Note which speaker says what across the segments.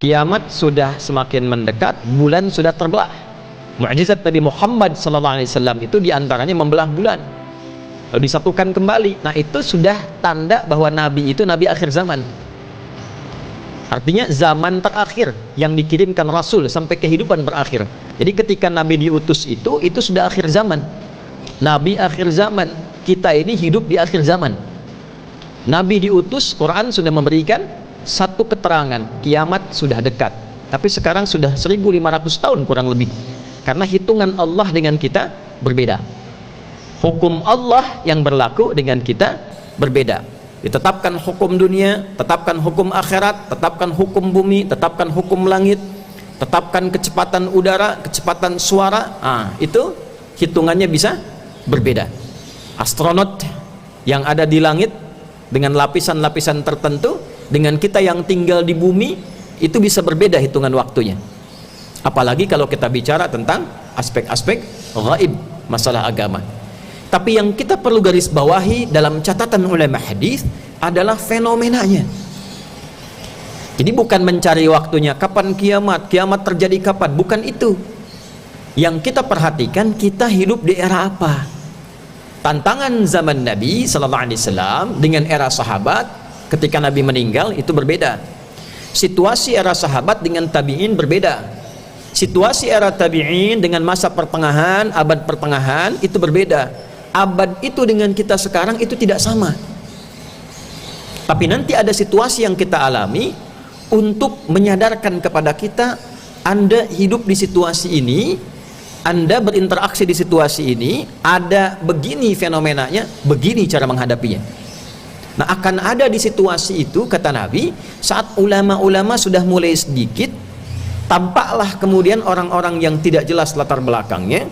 Speaker 1: Kiamat sudah semakin mendekat, bulan sudah terbelah. Mukjizat Nabi Muhammad SAW itu diantaranya membelah bulan, lalu disatukan kembali. Nah, itu sudah tanda bahwa Nabi itu Nabi akhir zaman. Artinya zaman terakhir yang dikirimkan Rasul sampai kehidupan berakhir. Jadi ketika Nabi diutus itu sudah akhir zaman. Nabi akhir zaman. Kita ini hidup di akhir zaman. Nabi diutus, Quran sudah memberikan satu keterangan, kiamat sudah dekat. Tapi sekarang sudah 1500 tahun kurang lebih. Karena hitungan Allah dengan kita berbeda. Hukum Allah yang berlaku dengan kita berbeda. Ditetapkan hukum dunia, tetapkan hukum akhirat, tetapkan hukum bumi, tetapkan hukum langit, tetapkan kecepatan udara, kecepatan suara. Itu hitungannya bisa berbeda. Astronot yang ada di langit dengan lapisan-lapisan tertentu, dengan kita yang tinggal di bumi, itu bisa berbeda hitungan waktunya. Apalagi kalau kita bicara tentang aspek-aspek ghaib, masalah agama. Tapi yang kita perlu garis bawahi dalam catatan ulama hadis adalah fenomenanya. Jadi bukan mencari waktunya, kapan kiamat, kiamat terjadi kapan, bukan itu. Yang kita perhatikan, kita hidup di era apa? Tantangan zaman Nabi SAW dengan era sahabat ketika Nabi meninggal itu berbeda. Situasi era sahabat dengan tabi'in berbeda. Situasi era tabi'in dengan masa pertengahan, abad pertengahan itu berbeda. Abad itu dengan kita sekarang itu tidak sama. Tapi nanti ada situasi yang kita alami untuk menyadarkan kepada kita, Anda hidup di situasi ini, Anda berinteraksi di situasi ini, ada begini fenomenanya, begini cara menghadapinya. Nah, akan ada di situasi itu, kata Nabi, saat ulama-ulama sudah mulai sedikit, tampaklah kemudian orang-orang yang tidak jelas latar belakangnya,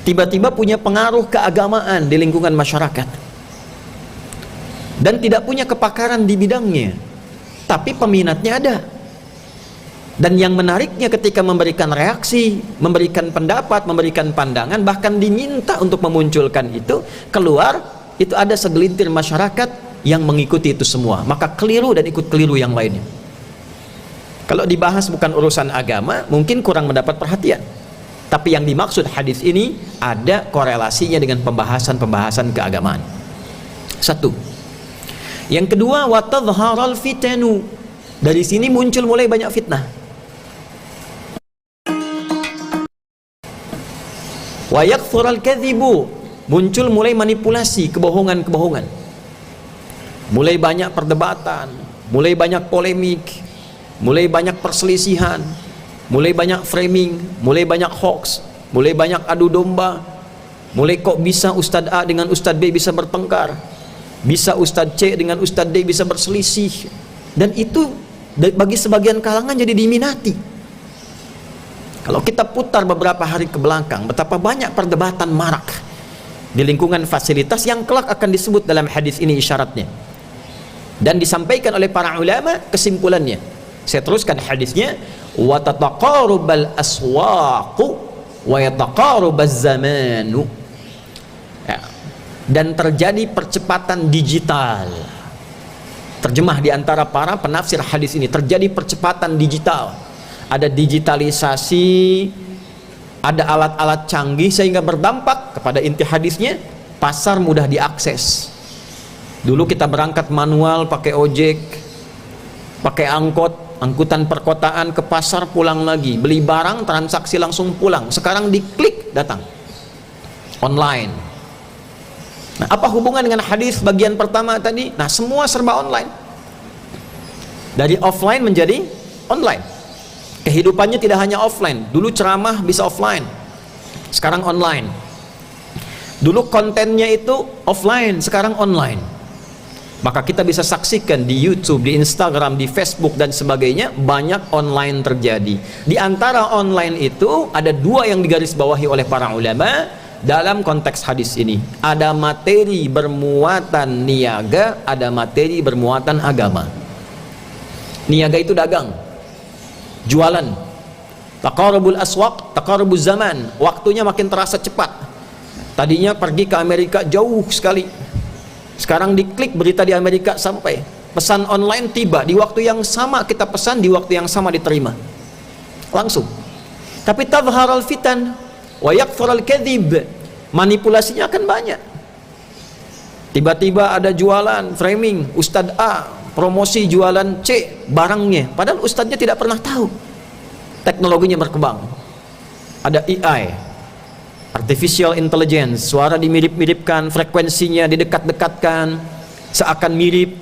Speaker 1: tiba-tiba punya pengaruh keagamaan di lingkungan masyarakat. Dan tidak punya kepakaran di bidangnya, tapi peminatnya ada. Dan yang menariknya ketika memberikan reaksi, memberikan pendapat, memberikan pandangan, bahkan diminta untuk memunculkan itu, keluar, itu ada segelintir masyarakat yang mengikuti itu semua. Maka keliru dan ikut keliru yang lainnya. Kalau dibahas bukan urusan agama, mungkin kurang mendapat perhatian. Tapi yang dimaksud hadis ini ada korelasinya dengan pembahasan-pembahasan keagamaan. Satu. Yang kedua, watadharal fitanu. Dari sini muncul mulai banyak fitnah. Wa yakthurul kadhibu, muncul mulai manipulasi, kebohongan-kebohongan. Mulai banyak perdebatan, mulai banyak polemik, mulai banyak perselisihan, mulai banyak framing, mulai banyak hoax, mulai banyak adu domba. Mulai kok bisa Ustadz A dengan Ustadz B bisa bertengkar, bisa Ustadz C dengan Ustadz D bisa berselisih. Dan itu bagi sebagian kalangan jadi diminati. Kalau kita putar beberapa hari ke belakang, betapa banyak perdebatan marak di lingkungan fasilitas yang kelak akan disebut dalam hadis ini isyaratnya. Dan disampaikan oleh para ulama kesimpulannya. Saya teruskan hadisnya, wa tataqarubal aswaqu wa yataqarubaz zamanu. Ya. Dan terjadi percepatan digital. Terjemah di antara para penafsir hadis ini, terjadi percepatan digital. Ada digitalisasi, ada alat-alat canggih sehingga berdampak kepada inti hadisnya, pasar mudah diakses. Dulu kita berangkat manual pakai ojek, pakai angkutan perkotaan ke pasar, pulang lagi, beli barang, transaksi langsung pulang. Sekarang diklik datang online. Nah, apa hubungan dengan hadis bagian pertama tadi? Nah, semua serba online. Dari offline menjadi online. Kehidupannya tidak hanya offline. Dulu ceramah bisa offline, sekarang online. Dulu kontennya itu offline, sekarang online. Maka kita bisa saksikan di YouTube, di Instagram, di Facebook dan sebagainya, banyak online terjadi. Di antara online itu ada dua yang digarisbawahi oleh para ulama dalam konteks hadis ini. Ada materi bermuatan niaga, ada materi bermuatan agama. Niaga itu dagang, jualan. Taqarubul aswaq, taqarubuz zaman, waktunya makin terasa cepat. Tadinya pergi ke Amerika jauh sekali, sekarang diklik berita di Amerika sampai. pesan online tiba di waktu yang sama, kita pesan di waktu yang sama diterima langsung. Tapi tadhharal fitan wa yakthurul kadzib, manipulasinya akan banyak. Tiba-tiba ada jualan framing Ustadz A, promosi jualan C barangnya, padahal ustadznya tidak pernah tahu. Teknologinya berkembang, ada AI, artificial intelligence, suara dimirip-miripkan, frekuensinya didekat-dekatkan seakan mirip,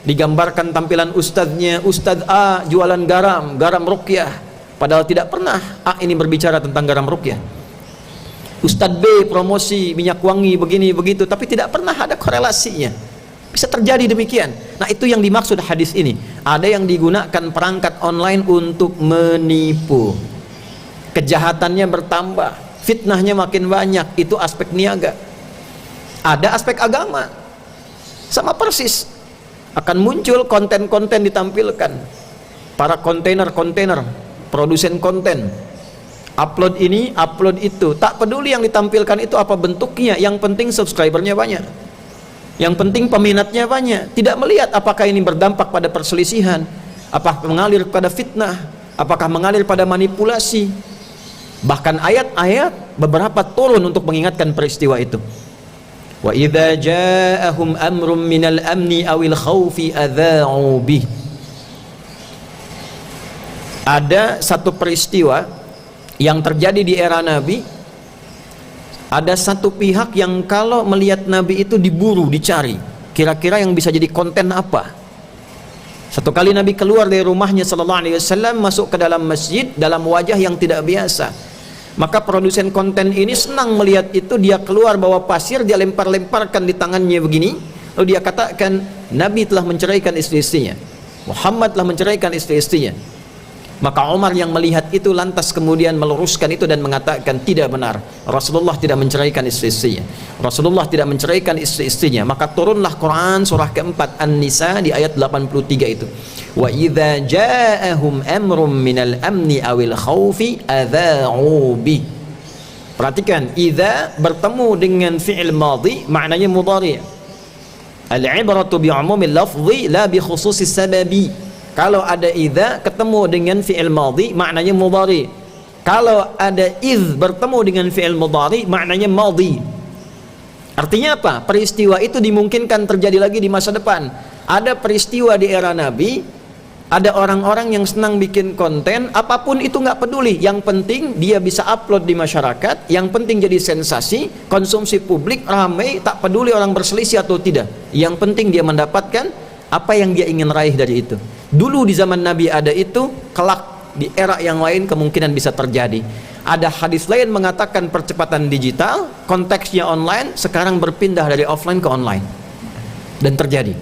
Speaker 1: digambarkan tampilan ustadznya. Ustadz A jualan garam ruqyah, padahal tidak pernah A ini berbicara tentang garam ruqyah. Ustadz B promosi minyak wangi begini begitu, tapi tidak pernah ada korelasinya. Bisa terjadi demikian. Nah, itu yang dimaksud hadis ini. Ada yang digunakan perangkat online untuk menipu, kejahatannya bertambah, fitnahnya makin banyak. Itu aspek niaga. Ada aspek agama, sama persis. Akan muncul konten-konten ditampilkan, para kontainer produsen konten, upload ini, upload itu, tak peduli yang ditampilkan itu apa bentuknya, yang penting subscribernya banyak, yang penting peminatnya banyak. Tidak melihat apakah ini berdampak pada perselisihan, apakah mengalir pada fitnah, apakah mengalir pada manipulasi. Bahkan ayat-ayat beberapa turun untuk mengingatkan peristiwa itu. Wa idza ja'ahum amrun minal amni awil khaufi adza'u bih. Ada satu peristiwa yang terjadi di era Nabi. Ada satu pihak yang kalau melihat Nabi itu diburu, dicari, kira-kira yang bisa jadi konten apa. Satu kali Nabi keluar dari rumahnya sallallahu alaihi wasallam, masuk ke dalam masjid dalam wajah yang tidak biasa. Maka produsen konten ini senang melihat itu. Dia keluar bawa pasir, dia lempar-lemparkan di tangannya begini, lalu dia katakan, Nabi telah menceraikan istri-istrinya, Muhammad telah menceraikan istri-istrinya. Maka Umar yang melihat itu lantas kemudian meluruskan itu dan mengatakan, tidak benar, Rasulullah tidak menceraikan istri-istrinya, Rasulullah tidak menceraikan istri-istrinya. Maka turunlah Quran surah keempat An-Nisa di ayat 83 itu. Wa idza ja'ahum amrun minal amni awil khaufi adza'u bi. Perhatikan, idza bertemu dengan fi'il madhi maknanya mudhari'. Al-ibratu bi umumil lafzi la bi khususis sababi. Kalau ada idza ketemu dengan fi'il madhi maknanya mudhari. Kalau ada idz bertemu dengan fi'il mudhari maknanya madhi. Artinya apa? Peristiwa itu dimungkinkan terjadi lagi di masa depan. Ada peristiwa di era Nabi, ada orang-orang yang senang bikin konten, apapun itu nggak peduli, yang penting dia bisa upload di masyarakat, yang penting jadi sensasi, konsumsi publik ramai, tak peduli orang berselisih atau tidak, yang penting dia mendapatkan apa yang dia ingin raih dari itu. Dulu di zaman Nabi ada itu, kelak di era yang lain kemungkinan bisa terjadi. Ada hadis lain mengatakan percepatan digital, konteksnya online, sekarang berpindah dari offline ke online, dan terjadi.